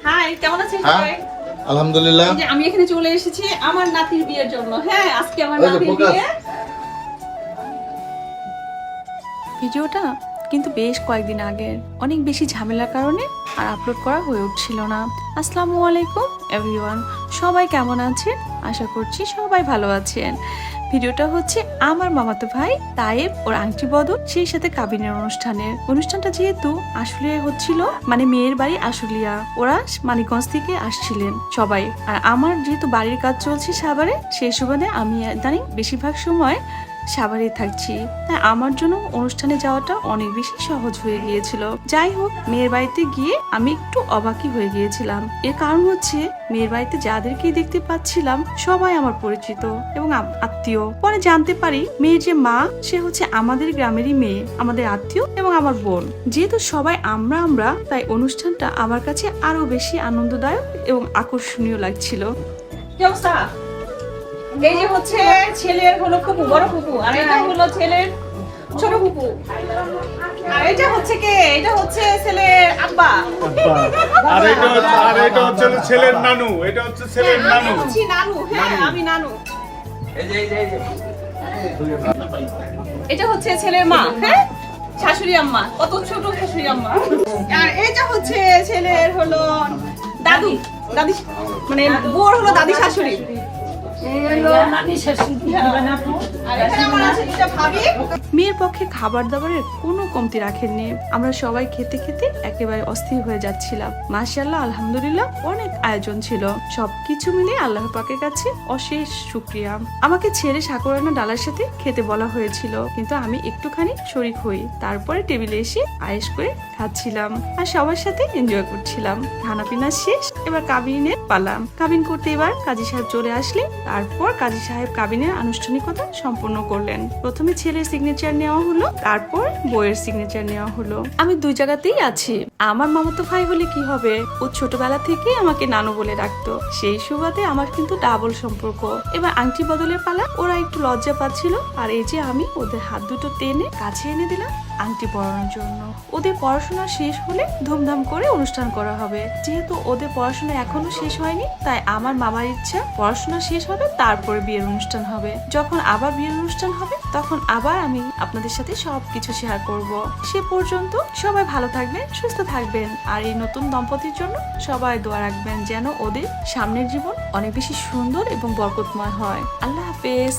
High, কেমন আছেন সবাই? আলহামদুলিল্লাহ। আমি এখানে চলে এসেছি আমার নাতির বিয়ের জন্য। হ্যাঁ, আজকে আমার ওই যে নাতির ফোকাস। বিয়ে। ভিডিওটা কিন্তু বেশ কয়েকদিন আগের, অনেক বেশি ঝামেলার কারণে আর আপলোড করা হয়ে উঠছিল না। আসসালামু আলাইকুম এভরিওয়ান, সবাই কেমন আছেন? আশা করছি সবাই ভালো আছেন। ভিডিওটা হচ্ছে আমার মামাতো ভাই তায়েব ওর আংটি বদল, সেই সাথে কাবিনের অনুষ্ঠানটা যেহেতু আসলে হচ্ছিল মানে মেয়ের বাড়ি আশুলিয়া, ওরা মানিকগঞ্জ থেকে আসছিলেন সবাই। আর আমার যেহেতু বাড়ির কাজ চলছে সাভারে, সেই সুবাদে আমি জানি বেশিরভাগ সময় সাভারে থাকছি, তাই আমার জন্য অনুষ্ঠানে যাওয়াটা অনেক বেশি সহজ হয়ে গিয়েছিল। যাই হোক, মেয়ের বাড়িতে গিয়ে আমি একটু অবাকই হয়ে গিয়েছিলাম। এর কারণ হচ্ছে মেয়ের বাড়িতে যাদেরকে দেখতে পাচ্ছিলাম সবাই আমার পরিচিত এবং আত্মীয়। পরে জানতে পারি মেয়ের যে মা, সে হচ্ছে আমাদের গ্রামেরই মেয়ে, আমাদের আত্মীয় এবং আমার বোন। যেহেতু সবাই আমরা তাই অনুষ্ঠানটা আমার কাছে আরো বেশি আনন্দদায়ক এবং আকর্ষণীয় লাগছিল। কি অবস্থা? এই যে হচ্ছে ছেলের হলো ফুপু, বড় ফুপু, আর এটা হলো ছেলের ছোট ফুপু, আর এটা হচ্ছে কে? এটা হচ্ছে ছেলের আব্বা, আর এটা হচ্ছে ছেলের নানু। এটা হচ্ছে ছেলের নানু। আমি হচ্ছি নানু। হ্যাঁ, আমি নানু। এটা হচ্ছে ছেলের মা, হ্যাঁ, শাশুড়ি আম্মা, কত ছোট শাশুড়ি আম্মা। আর এটা হচ্ছে ছেলের হলো দাদু, দাদি, মানে বোর হলো দাদি শাশুড়ি। মেয়ের পক্ষে খাবার দাবারের কোনো কমতি রাখেননি। আমরা সবাই খেতে খেতে একেবারে অস্থির হয়ে যাচ্ছিলাম। মাশাআল্লাহ, আলহামদুলিল্লাহ, অনেক আয়োজন ছিল। সবকিছু মিলিয়ে আল্লাহ পাকের কাছে অশেষ শুকরিয়া। আমাকে ছেড়ে সাকরানা ডালার সাথে খেতে বলা হয়েছিল, কিন্তু আমি একটুখানি শরিক হই। তারপরে টেবিলে এসে আয়েশ করে খাচ্ছিলাম আর সবার সাথে এনজয় করছিলাম। খানা পিনা শেষ, এবার কাবিনের পালা। কাবিন করতে এবার কাজী সাহেব চলে আসলে তারপর কাজী সাহেব কাবিনের আনুষ্ঠানিকতা সম্পন্ন করলেন। প্রথমে ছেলের সিগনেচার নেওয়া হলো, তারপর বউয়ের সিগনেচার নেওয়া হলো। আমি দুই জায়গাতেই আছি। আমার মামাতো ভাই হলে কি হবে, ও ছোটবেলা থেকে আমাকে নানু বলে ডাকতো, সেই সুবাদে আমার কিন্তু ডাবল সম্পর্ক। এবার আংটি বদলের পালা। ওরা একটু লজ্জা পাচ্ছিল, আর এই যে আমি ওদের হাত দুটো টেনে কাছে এনে দিলাম আংটি পরানোর জন্য। ওদের পড়াশোনা শেষ হলে ধুমধাম করে অনুষ্ঠান করা হবে। যেহেতু ওদের পড়াশোনা এখনো শেষ হয়নি, তাই আমার মামার ইচ্ছা পড়াশোনা শেষ হবে তারপরে বিয়ের অনুষ্ঠান হবে। যখন আবার বিয়ের অনুষ্ঠান হবে তখন আবার আমি আপনাদের সাথে সবকিছু শেয়ার করব। সে পর্যন্ত সবাই ভালো থাকবেন, সুস্থ থাকবেন, আর এই নতুন দম্পতির জন্য সবাই দোয়া রাখবেন যেন ওদের সামনের জীবন অনেক বেশি সুন্দর এবং বরকতময় হয়। আল্লাহ হাফেজ।